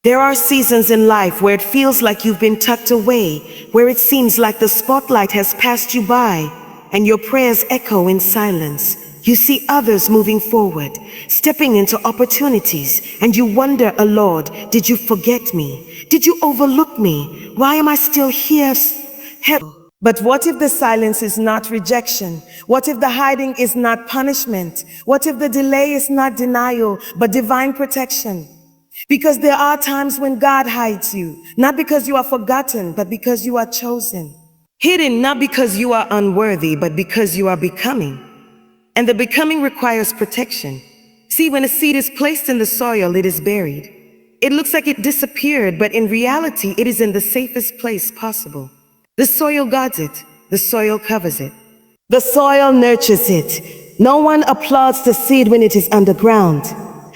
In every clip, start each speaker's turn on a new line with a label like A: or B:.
A: There are seasons in life where it feels like you've been tucked away, where it seems like the spotlight has passed you by, and your prayers echo in silence. You see others moving forward, stepping into opportunities, and you wonder, "Oh Lord, did you forget me? Did you overlook me? Why am I still here?" But what if the silence is not rejection? What if the hiding is not punishment? What if the delay is not denial, but divine protection? Because there are times when God hides you, not because you are forgotten, but because you are chosen. Hidden not because you are unworthy, but because you are becoming. And the becoming requires protection. See, when a seed is placed in the soil, it is buried. It looks like it disappeared, but in reality, it is in the safest place possible. The soil guards it. The soil covers it. The soil nurtures it. No one applauds the seed when it is underground.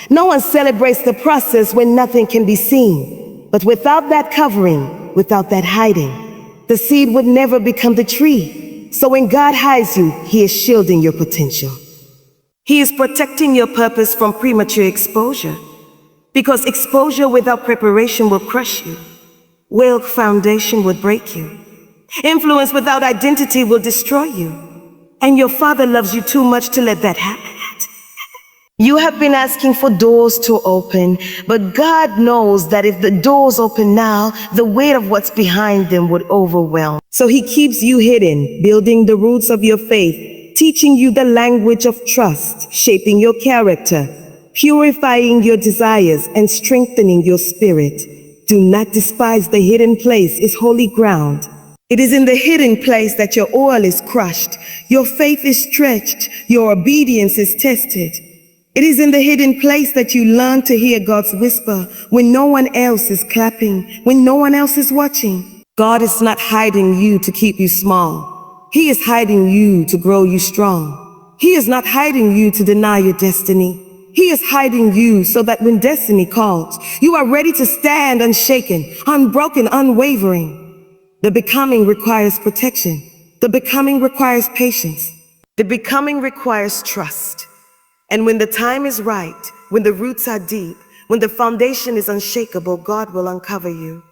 A: No one celebrates the process when nothing can be seen. But without that covering, without that hiding, the seed would never become the tree. So when God hides you, He is shielding your potential. He is protecting your purpose from premature exposure. Because exposure without preparation will crush you. Well foundation would break you. Influence without identity will destroy you. And your Father loves you too much to let that happen. You have been asking for doors to open, but God knows that if the doors open now, the weight of what's behind them would overwhelm. So He keeps you hidden, building the roots of your faith, teaching you the language of trust, shaping your character, purifying your desires, and strengthening your spirit. Do not despise the hidden place, it's holy ground. It is in the hidden place that your oil is crushed, your faith is stretched, your obedience is tested. It is in the hidden place that you learn to hear God's whisper when no one else is clapping, when no one else is watching. God is not hiding you to keep you small. He is hiding you to grow you strong. He is not hiding you to deny your destiny. He is hiding you so that when destiny calls, you are ready to stand unshaken, unbroken, unwavering. The becoming requires protection. The becoming requires patience. The becoming requires trust. And when the time is right, when the roots are deep, when the foundation is unshakable, God will uncover you.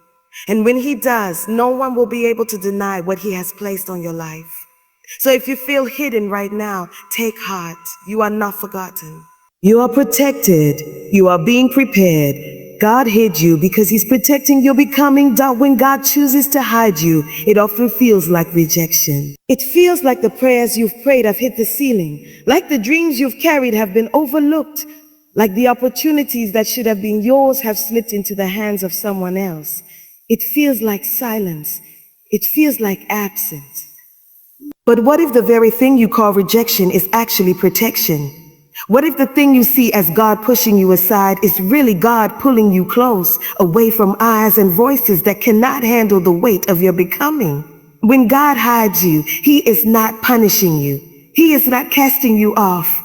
A: And when He does, no one will be able to deny what He has placed on your life. So if you feel hidden right now, take heart. You are not forgotten. You are protected. You are being prepared. God hid you because He's protecting your becoming. When God chooses to hide you, it often feels like rejection. It feels like the prayers you've prayed have hit the ceiling, like the dreams you've carried have been overlooked, like the opportunities that should have been yours have slipped into the hands of someone else. It feels like silence. It feels like absence. But what if the very thing you call rejection is actually protection? What if the thing you see as God pushing you aside is really God pulling you close, away from eyes and voices that cannot handle the weight of your becoming? When God hides you, He is not punishing you. He is not casting you off.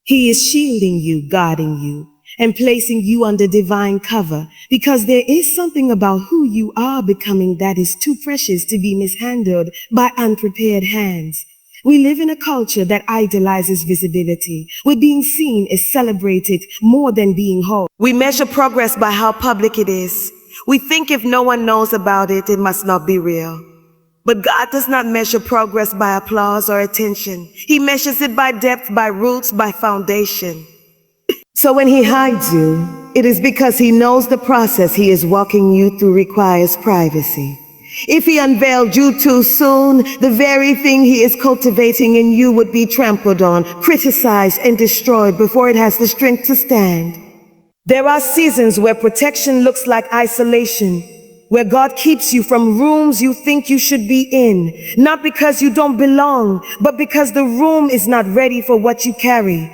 A: He is shielding you, guarding you, and placing you under divine cover, because there is something about who you are becoming that is too precious to be mishandled by unprepared hands. We live in a culture that idolizes visibility, where being seen is celebrated more than being whole. We measure progress by how public it is. We think if no one knows about it, it must not be real. But God does not measure progress by applause or attention. He measures it by depth, by roots, by foundation. So when He hides you, it is because He knows the process He is walking you through requires privacy. If He unveiled you too soon, the very thing He is cultivating in you would be trampled on, criticized, and destroyed before it has the strength to stand. There are seasons where protection looks like isolation, where God keeps you from rooms you think you should be in, not because you don't belong, but because the room is not ready for what you carry,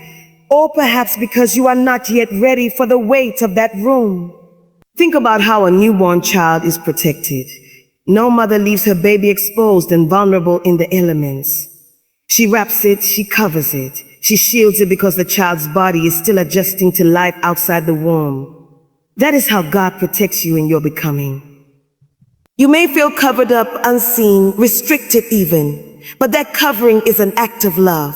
A: or perhaps because you are not yet ready for the weight of that room. Think about how a newborn child is protected. No mother leaves her baby exposed and vulnerable in the elements. She wraps it, she covers it, she shields it because the child's body is still adjusting to life outside the womb. That is how God protects you in your becoming. You may feel covered up, unseen, restricted even, but that covering is an act of love.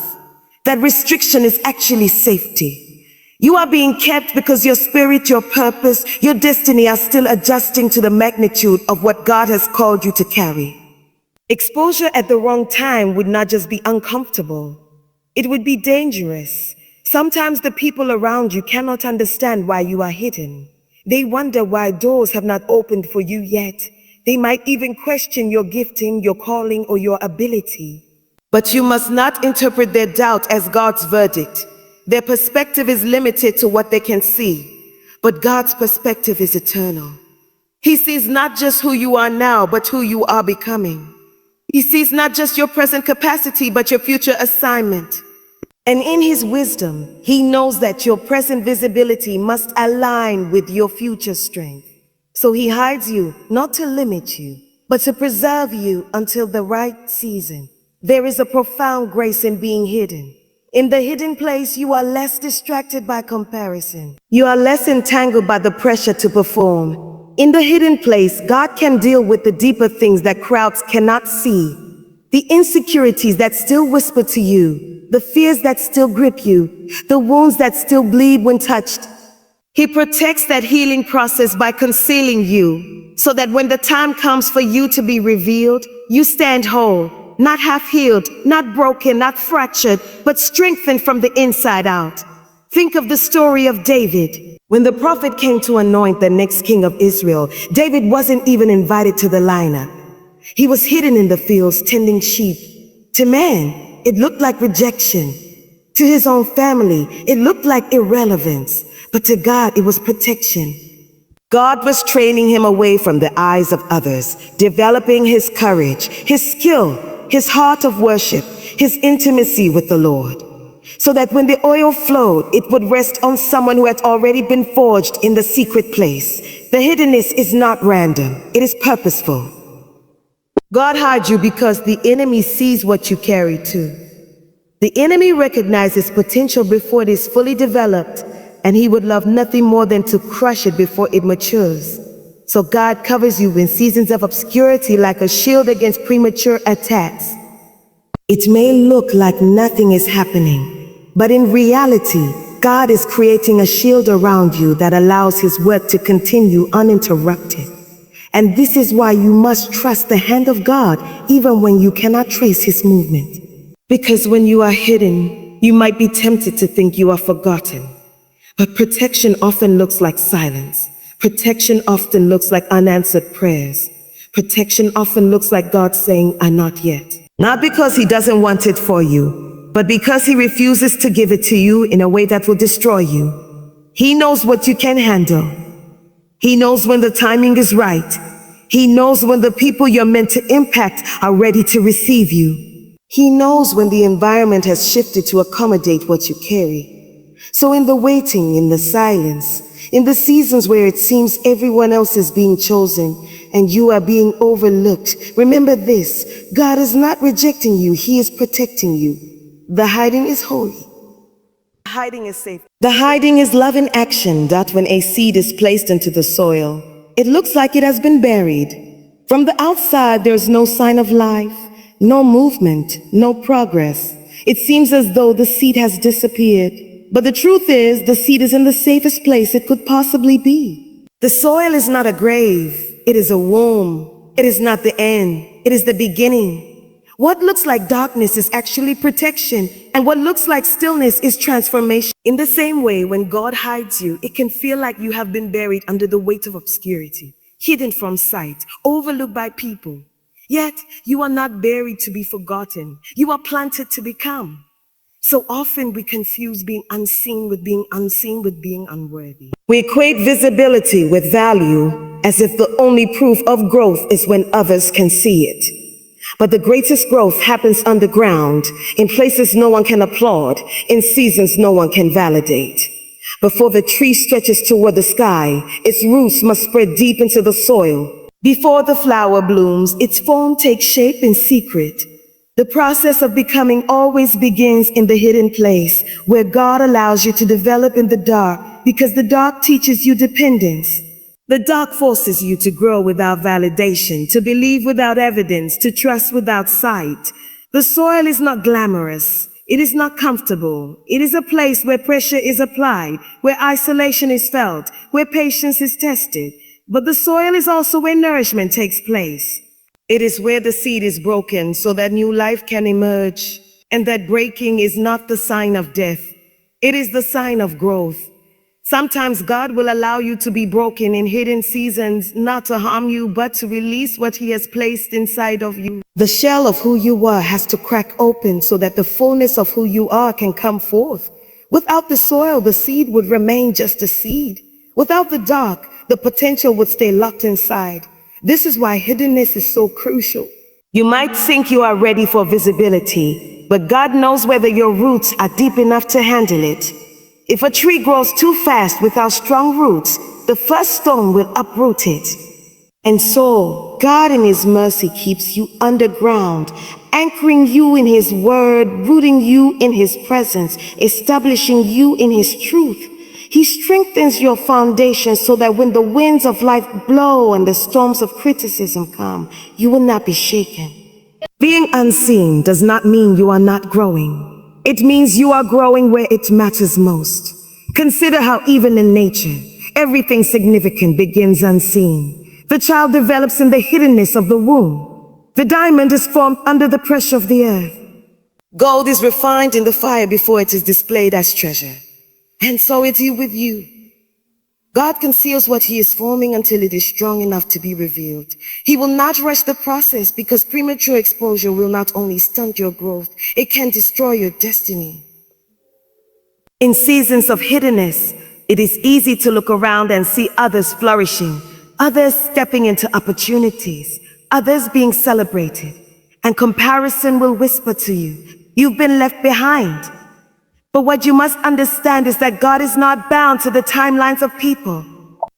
A: That restriction is actually safety. You are being kept because your spirit, your purpose, your destiny are still adjusting to the magnitude of what God has called you to carry. Exposure at the wrong time would not just be uncomfortable, it would be dangerous. Sometimes the people around you cannot understand why you are hidden. They wonder why doors have not opened for you yet. They might even question your gifting, your calling, or your ability. But you must not interpret their doubt as God's verdict. Their perspective is limited to what they can see, but God's perspective is eternal. He sees not just who you are now, but who you are becoming. He sees not just your present capacity, but your future assignment. And in His wisdom, He knows that your present visibility must align with your future strength. So He hides you, not to limit you, but to preserve you until the right season. There is a profound grace in being hidden. In the hidden place, you are less distracted by comparison. You are less entangled by the pressure to perform. In the hidden place, God can deal with the deeper things that crowds cannot see. The insecurities that still whisper to you, the fears that still grip you, the wounds that still bleed when touched. He protects that healing process by concealing you, so that when the time comes for you to be revealed, you stand whole, not half-healed, not broken, not fractured, but strengthened from the inside out. Think of the story of David. When the prophet came to anoint the next king of Israel, David wasn't even invited to the lineup. He was hidden in the fields tending sheep. To man, it looked like rejection. To his own family, it looked like irrelevance. But to God, it was protection. God was training him away from the eyes of others, developing his courage, his skill, his heart of worship, his intimacy with the Lord, so that when the oil flowed, it would rest on someone who had already been forged in the secret place. The hiddenness is not random, it is purposeful. God hides you because the enemy sees what you carry too. The enemy recognizes potential before it is fully developed, and he would love nothing more than to crush it before it matures. So God covers you in seasons of obscurity like a shield against premature attacks. It may look like nothing is happening, but in reality, God is creating a shield around you that allows His work to continue uninterrupted. And this is why you must trust the hand of God even when you cannot trace His movement. Because when you are hidden, you might be tempted to think you are forgotten. But protection often looks like silence. Protection often looks like unanswered prayers. Protection often looks like God saying, not yet. Not because He doesn't want it for you, but because He refuses to give it to you in a way that will destroy you. He knows what you can handle. He knows when the timing is right. He knows when the people you're meant to impact are ready to receive you. He knows when the environment has shifted to accommodate what you carry. So in the waiting, in the silence, in the seasons where it seems everyone else is being chosen and you are being overlooked, remember this: God is not rejecting you, He is protecting you. The hiding is holy. The hiding is safe. The hiding is love in action, that when a seed is placed into the soil, it looks like it has been buried. From the outside, there's no sign of life, no movement, no progress. It seems as though the seed has disappeared. But the truth is, the seed is in the safest place it could possibly be. The soil is not a grave, it is a womb. It is not the end, it is the beginning. What looks like darkness is actually protection, and what looks like stillness is transformation. In the same way, when God hides you, it can feel like you have been buried under the weight of obscurity, hidden from sight, overlooked by people. Yet, you are not buried to be forgotten. You are planted to become. So often we confuse being unseen with being unworthy. We equate visibility with value as if the only proof of growth is when others can see it. But the greatest growth happens underground, in places no one can applaud, in seasons no one can validate. Before the tree stretches toward the sky, its roots must spread deep into the soil. Before the flower blooms, its form takes shape in secret. The process of becoming always begins in the hidden place, where God allows you to develop in the dark, because the dark teaches you dependence. The dark forces you to grow without validation, to believe without evidence, to trust without sight. The soil is not glamorous. It is not comfortable. It is a place where pressure is applied, where isolation is felt, where patience is tested. But the soil is also where nourishment takes place. It is where the seed is broken so that new life can emerge. And that breaking is not the sign of death. It is the sign of growth. Sometimes God will allow you to be broken in hidden seasons, not to harm you, but to release what He has placed inside of you. The shell of who you were has to crack open so that the fullness of who you are can come forth. Without the soil, the seed would remain just a seed. Without the dark, the potential would stay locked inside. This is why hiddenness is so crucial. You might think you are ready for visibility, but God knows whether your roots are deep enough to handle it. If a tree grows too fast without strong roots, the first storm will uproot it. And so, God in His mercy keeps you underground, anchoring you in His word, rooting you in His presence, establishing you in His truth. He strengthens your foundation so that when the winds of life blow and the storms of criticism come, you will not be shaken. Being unseen does not mean you are not growing. It means you are growing where it matters most. Consider how even in nature, everything significant begins unseen. The child develops in the hiddenness of the womb. The diamond is formed under the pressure of the earth. Gold is refined in the fire before it is displayed as treasure. And so it is with you. God conceals what He is forming until it is strong enough to be revealed. He will not rush the process because premature exposure will not only stunt your growth, it can destroy your destiny. In seasons of hiddenness, it is easy to look around and see others flourishing, others stepping into opportunities, others being celebrated. And comparison will whisper to you, you've been left behind. But what you must understand is that God is not bound to the timelines of people.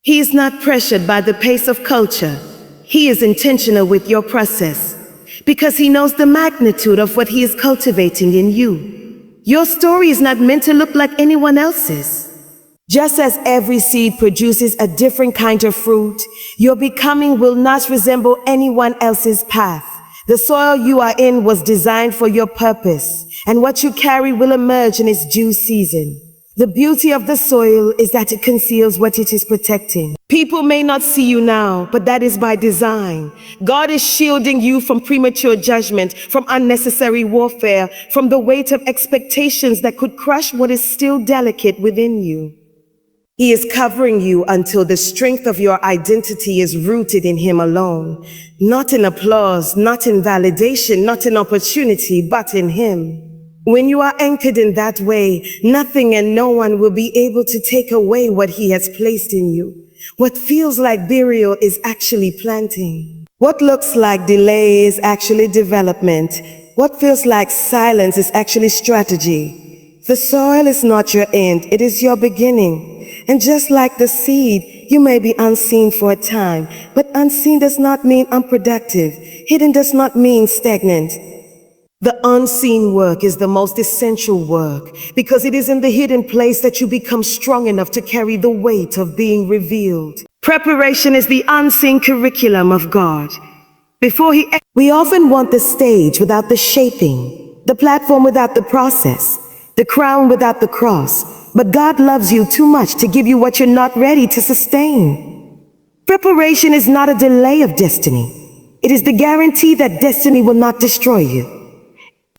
A: He is not pressured by the pace of culture. He is intentional with your process because He knows the magnitude of what He is cultivating in you. Your story is not meant to look like anyone else's. Just as every seed produces a different kind of fruit, your becoming will not resemble anyone else's path. The soil you are in was designed for your purpose, and what you carry will emerge in its due season. The beauty of the soil is that it conceals what it is protecting. People may not see you now, but that is by design. God is shielding you from premature judgment, from unnecessary warfare, from the weight of expectations that could crush what is still delicate within you. He is covering you until the strength of your identity is rooted in Him alone. Not in applause, not in validation, not in opportunity, but in Him. When you are anchored in that way, nothing and no one will be able to take away what He has placed in you. What feels like burial is actually planting. What looks like delay is actually development. What feels like silence is actually strategy. The soil is not your end, it is your beginning. And just like the seed, you may be unseen for a time, but unseen does not mean unproductive. Hidden does not mean stagnant. The unseen work is the most essential work because it is in the hidden place that you become strong enough to carry the weight of being revealed. Preparation is the unseen curriculum of God. We often want the stage without the shaping, the platform without the process, the crown without the cross. But God loves you too much to give you what you're not ready to sustain. Preparation is not a delay of destiny. It is the guarantee that destiny will not destroy you.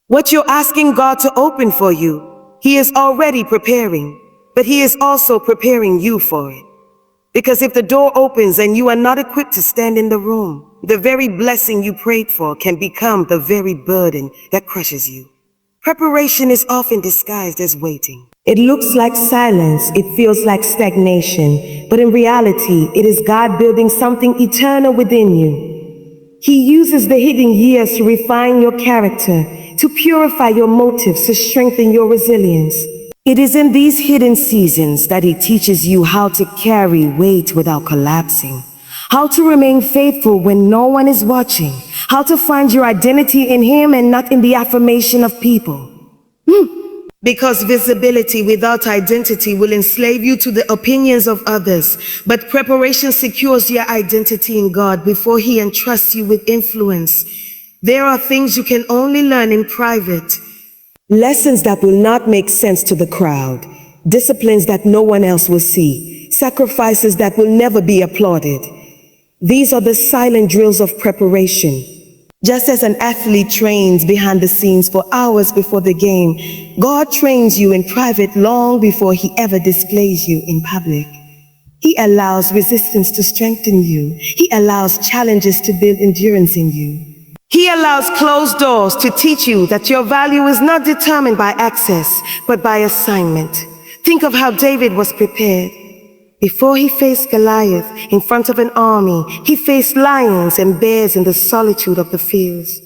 A: What you're asking God to open for you, He is already preparing, but He is also preparing you for it. Because if the door opens and you are not equipped to stand in the room, the very blessing you prayed for can become the very burden that crushes you. Preparation is often disguised as waiting. It looks like silence, it feels like stagnation, but in reality, it is God building something eternal within you. He uses the hidden years to refine your character, to purify your motives, to strengthen your resilience. It is in these hidden seasons that He teaches you how to carry weight without collapsing, how to remain faithful when no one is watching, how to find your identity in Him and not in the affirmation of people. Because visibility without identity will enslave you to the opinions of others, but preparation secures your identity in God before He entrusts you with influence. There are things you can only learn in private. Lessons that will not make sense to the crowd, disciplines that no one else will see, sacrifices that will never be applauded. These are the silent drills of preparation. Just as an athlete trains behind the scenes for hours before the game, God trains you in private long before he ever displays you in public. He allows resistance to strengthen you. He allows challenges to build endurance in you. He allows closed doors to teach you that your value is not determined by access, but by assignment. Think of how David was prepared. Before he faced Goliath in front of an army, he faced lions and bears in the solitude of the fields.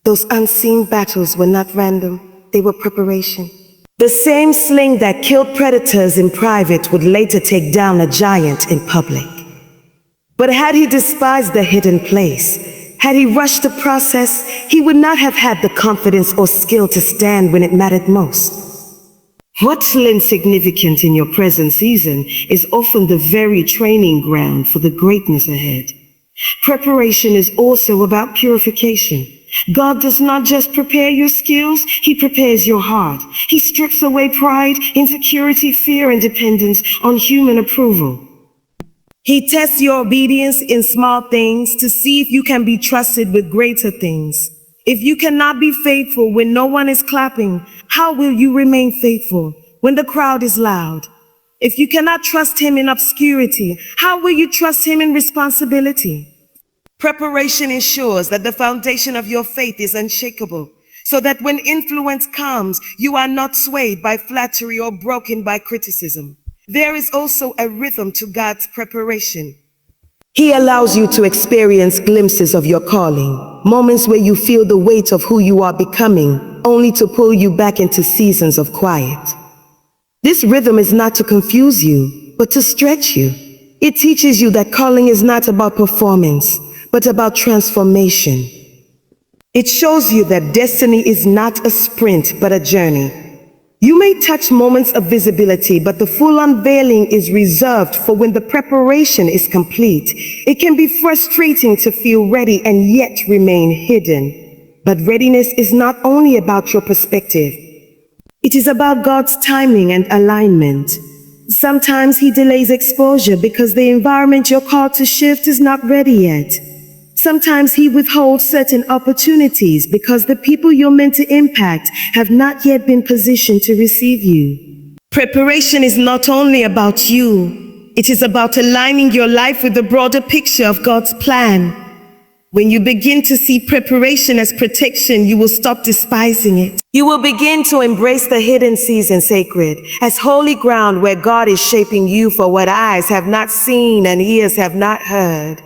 A: Those unseen battles were not random, they were preparation. The same sling that killed predators in private would later take down a giant in public. But had he despised the hidden place, had he rushed the process, he would not have had the confidence or skill to stand when it mattered most. What's insignificant in your present season is often the very training ground for the greatness ahead. Preparation is also about purification. God does not just prepare your skills, he prepares your heart. He strips away pride, insecurity, fear, and dependence on human approval. He tests your obedience in small things to see if you can be trusted with greater things. If you cannot be faithful when no one is clapping, how will you remain faithful when the crowd is loud? If you cannot trust him in obscurity, how will you trust him in responsibility? Preparation ensures that the foundation of your faith is unshakable, so that when influence comes, you are not swayed by flattery or broken by criticism. There is also a rhythm to God's preparation. He allows you to experience glimpses of your calling, moments where you feel the weight of who you are becoming, only to pull you back into seasons of quiet. This rhythm is not to confuse you, but to stretch you. It teaches you that calling is not about performance, but about transformation. It shows you that destiny is not a sprint, but a journey. You may touch moments of visibility, but the full unveiling is reserved for when the preparation is complete. It can be frustrating to feel ready and yet remain hidden. But readiness is not only about your perspective. It is about God's timing and alignment. Sometimes he delays exposure because the environment you're called to shift is not ready yet. Sometimes he withholds certain opportunities because the people you're meant to impact have not yet been positioned to receive you. Preparation is not only about you, it is about aligning your life with the broader picture of God's plan. When you begin to see preparation as protection, you will stop despising it. You will begin to embrace the hidden season sacred as holy ground where God is shaping you for what eyes have not seen and ears have not heard.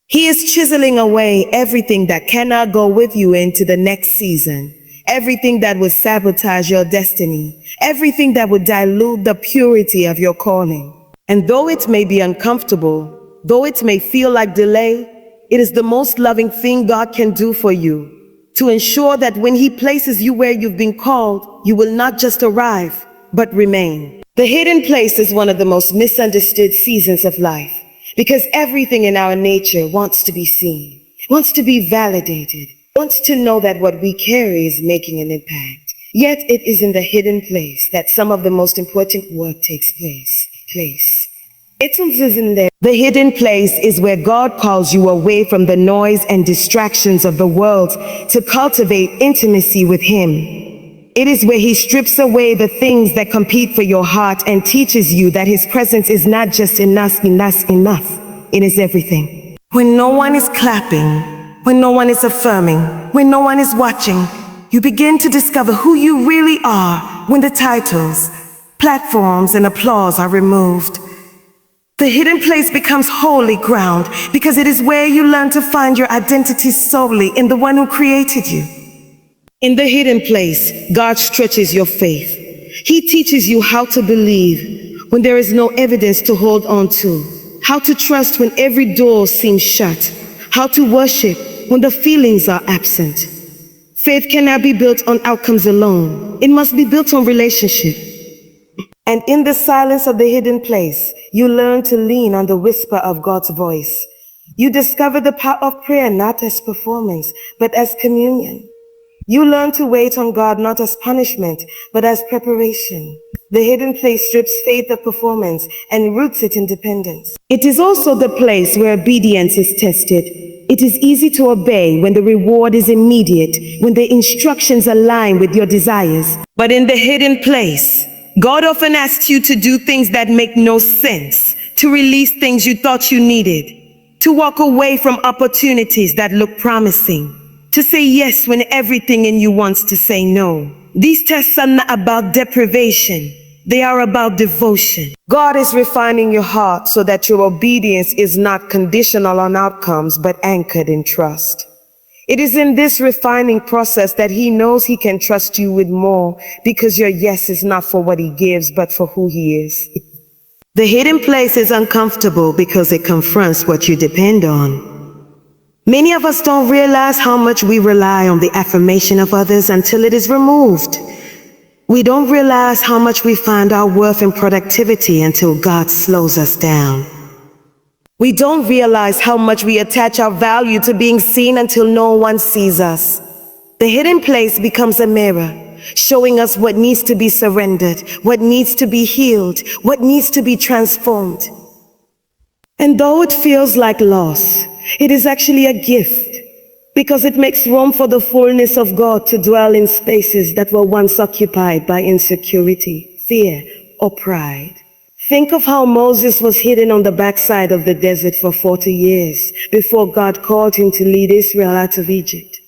A: He is chiseling away everything that cannot go with you into the next season, everything that would sabotage your destiny, everything that would dilute the purity of your calling. And though it may be uncomfortable, though it may feel like delay, it is the most loving thing God can do for you, to ensure that when he places you where you've been called, you will not just arrive, but remain. The hidden place is one of the most misunderstood seasons of life. Because everything in our nature wants to be seen, wants to be validated, wants to know that what we carry is making an impact. Yet it is in the hidden place that some of the most important work takes place. It is in there. The hidden place is where God calls you away from the noise and distractions of the world to cultivate intimacy with him. It is where he strips away the things that compete for your heart and teaches you that his presence is not just enough. It is everything. When no one is clapping, when no one is affirming, when no one is watching, you begin to discover who you really are when the titles, platforms, and applause are removed. The hidden place becomes holy ground because it is where you learn to find your identity solely in the one who created you. In the hidden place, God stretches your faith. He teaches you how to believe when there is no evidence to hold on to, how to trust when every door seems shut, how to worship when the feelings are absent. Faith cannot be built on outcomes alone. It must be built on relationship. And in the silence of the hidden place, you learn to lean on the whisper of God's voice. You discover the power of prayer not as performance, but as communion. You learn to wait on God not as punishment, but as preparation. The hidden place strips faith of performance and roots it in dependence. It is also the place where obedience is tested. It is easy to obey when the reward is immediate, when the instructions align with your desires. But in the hidden place, God often asks you to do things that make no sense, to release things you thought you needed, to walk away from opportunities that look promising, to say yes when everything in you wants to say no. These tests are not about deprivation. They are about devotion. God is refining your heart so that your obedience is not conditional on outcomes, but anchored in trust. It is in this refining process that He knows He can trust you with more, because your yes is not for what He gives, but for who He is. The hidden place is uncomfortable because it confronts what you depend on. Many of us don't realize how much we rely on the affirmation of others until it is removed. We don't realize how much we find our worth in productivity until God slows us down. We don't realize how much we attach our value to being seen until no one sees us. The hidden place becomes a mirror, showing us what needs to be surrendered, what needs to be healed, what needs to be transformed. And though it feels like loss, it is actually a gift, because it makes room for the fullness of God to dwell in spaces that were once occupied by insecurity, fear, or pride. Think of how Moses was hidden on the backside of the desert for 40 years before God called him to lead Israel out of Egypt.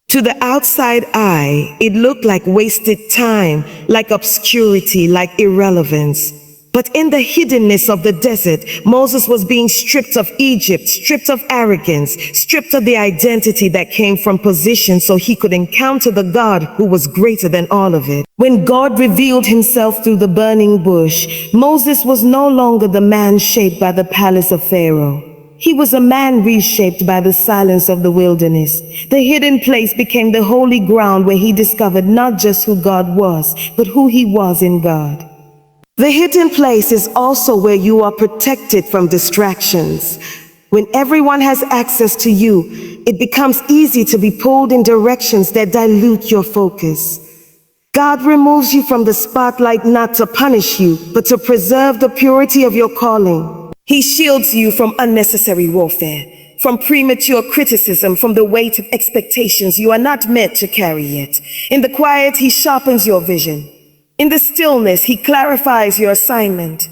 A: To the outside eye, it looked like wasted time, like obscurity, like irrelevance. But in the hiddenness of the desert, Moses was being stripped of Egypt, stripped of arrogance, stripped of the identity that came from position so he could encounter the God who was greater than all of it. When God revealed Himself through the burning bush, Moses was no longer the man shaped by the palace of Pharaoh. He was a man reshaped by the silence of the wilderness. The hidden place became the holy ground where he discovered not just who God was, but who he was in God. The hidden place is also where you are protected from distractions. When everyone has access to you, it becomes easy to be pulled in directions that dilute your focus. God removes you from the spotlight not to punish you, but to preserve the purity of your calling. He shields you from unnecessary warfare, from premature criticism, from the weight of expectations you are not meant to carry yet. In the quiet, He sharpens your vision. In the stillness, He clarifies your assignment.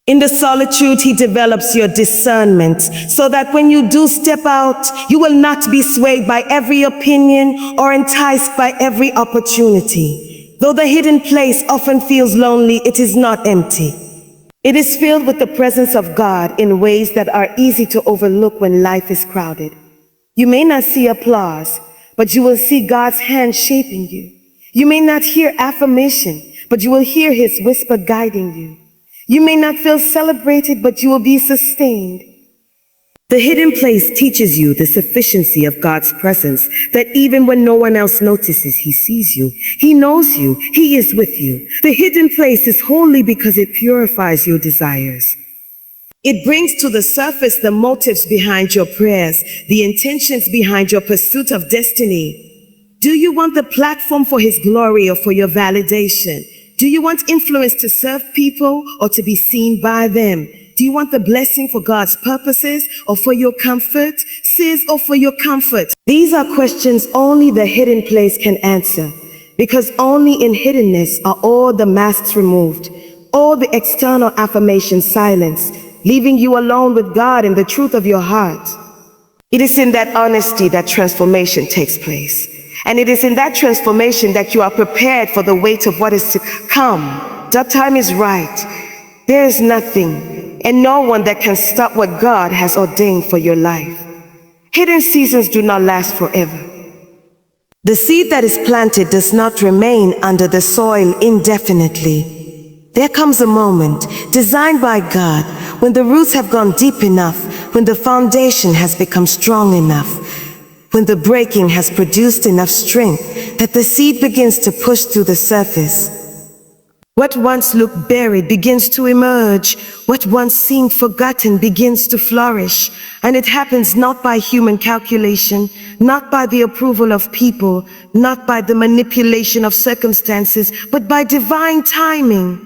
A: In the solitude, He develops your discernment so that when you do step out, you will not be swayed by every opinion or enticed by every opportunity. Though the hidden place often feels lonely, it is not empty. It is filled with the presence of God in ways that are easy to overlook when life is crowded. You may not see applause, but you will see God's hand shaping you. You may not hear affirmation, but you will hear His whisper guiding you. You may not feel celebrated, but you will be sustained. The hidden place teaches you the sufficiency of God's presence, that even when no one else notices, He sees you. He knows you. He is with you. The hidden place is holy because it purifies your desires. It brings to the surface the motives behind your prayers, the intentions behind your pursuit of destiny. Do you want the platform for His glory or for your validation? Do you want influence to serve people or to be seen by them? Do you want the blessing for God's purposes or for your comfort? Sis, or for your comfort? These are questions only the hidden place can answer, because only in hiddenness are all the masks removed, all the external affirmations silenced, leaving you alone with God and the truth of your heart. It is in that honesty that transformation takes place. And it is in that transformation that you are prepared for the weight of what is to come. That time is right. There is nothing and no one that can stop what God has ordained for your life. Hidden seasons do not last forever. The seed that is planted does not remain under the soil indefinitely. There comes a moment, designed by God, when the roots have gone deep enough, when the foundation has become strong enough, when the breaking has produced enough strength that the seed begins to push through the surface. What once looked buried begins to emerge. What once seemed forgotten begins to flourish. And it happens not by human calculation, not by the approval of people, not by the manipulation of circumstances, but by divine timing.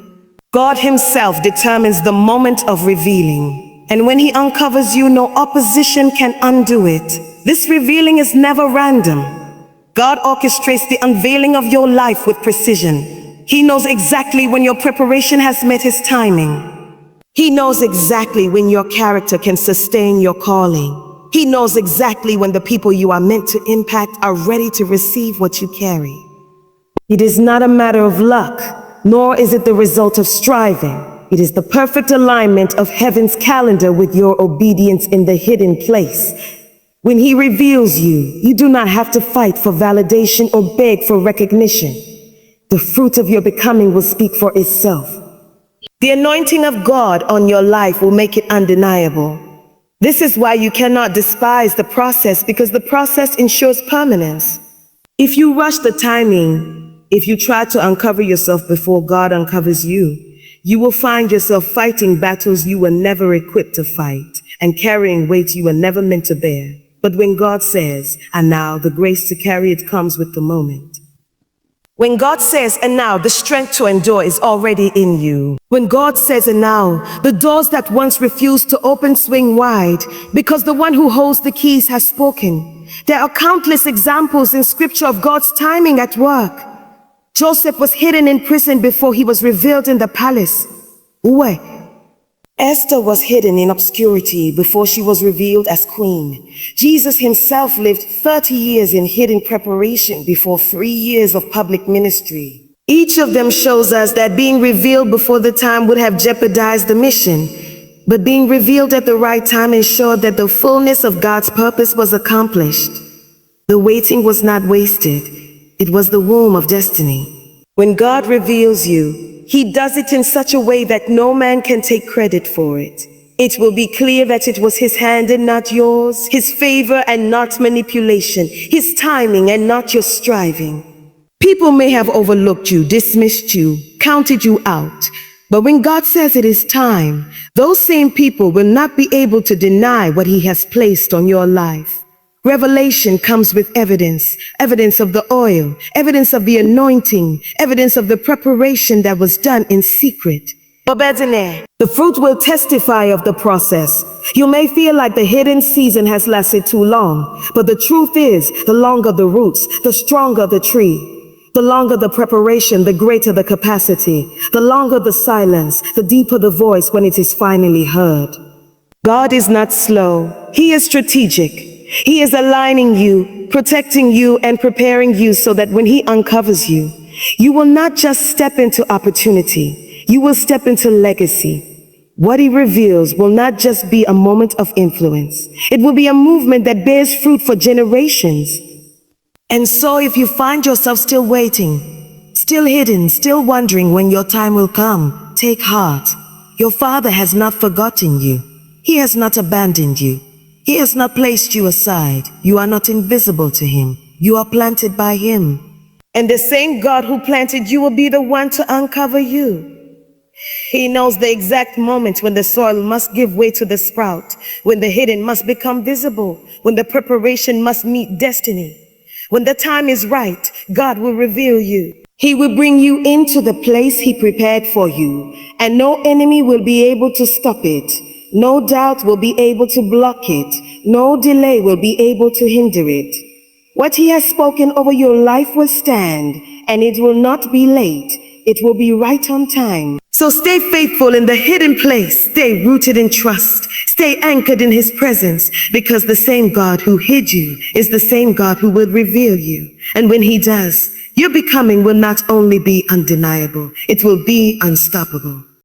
A: God Himself determines the moment of revealing. And when He uncovers you, no opposition can undo it. This revealing is never random. God orchestrates the unveiling of your life with precision. He knows exactly when your preparation has met His timing. He knows exactly when your character can sustain your calling. He knows exactly when the people you are meant to impact are ready to receive what you carry. It is not a matter of luck, nor is it the result of striving. It is the perfect alignment of heaven's calendar with your obedience in the hidden place. When He reveals you, you do not have to fight for validation or beg for recognition. The fruit of your becoming will speak for itself. The anointing of God on your life will make it undeniable. This is why you cannot despise the process, because the process ensures permanence. If you rush the timing, if you try to uncover yourself before God uncovers you, you will find yourself fighting battles you were never equipped to fight and carrying weight you were never meant to bear. But when God says, "And now," the grace to carry it comes with the moment. When God says, "And now," the strength to endure is already in you. When God says, "And now," the doors that once refused to open swing wide, because the one who holds the keys has spoken. There are countless examples in Scripture of God's timing at work. Joseph was hidden in prison before he was revealed in the palace. Uwe. Esther was hidden in obscurity before she was revealed as queen. Jesus Himself lived 30 years in hidden preparation before 3 years of public ministry. Each of them shows us that being revealed before the time would have jeopardized the mission, but being revealed at the right time ensured that the fullness of God's purpose was accomplished. The waiting was not wasted. It was the womb of destiny. When God reveals you, He does it in such a way that no man can take credit for it. It will be clear that it was His hand and not yours, His favor and not manipulation, His timing and not your striving. People may have overlooked you, dismissed you, counted you out. But when God says it is time, those same people will not be able to deny what He has placed on your life. Revelation comes with evidence, evidence of the oil, evidence of the anointing, evidence of the preparation that was done in secret. The fruit will testify of the process. You may feel like the hidden season has lasted too long, but the truth is, the longer the roots, the stronger the tree. The longer the preparation, the greater the capacity. The longer the silence, the deeper the voice when it is finally heard. God is not slow. He is strategic. He is aligning you, protecting you, and preparing you so that when He uncovers you, you will not just step into opportunity, you will step into legacy. What He reveals will not just be a moment of influence. It will be a movement that bears fruit for generations. And so if you find yourself still waiting, still hidden, still wondering when your time will come, take heart. Your Father has not forgotten you. He has not abandoned you. He has not placed you aside. You are not invisible to Him. You are planted by Him. And the same God who planted you will be the one to uncover you. He knows the exact moment when the soil must give way to the sprout, when the hidden must become visible, when the preparation must meet destiny. When the time is right, God will reveal you. He will bring you into the place He prepared for you, and no enemy will be able to stop it. No doubt will be able to block it. No delay will be able to hinder it. What He has spoken over your life will stand, and it will not be late. It will be right on time. So stay faithful in the hidden place. Stay rooted in trust. Stay anchored in His presence, because the same God who hid you is the same God who will reveal you. And when He does, your becoming will not only be undeniable, it will be unstoppable.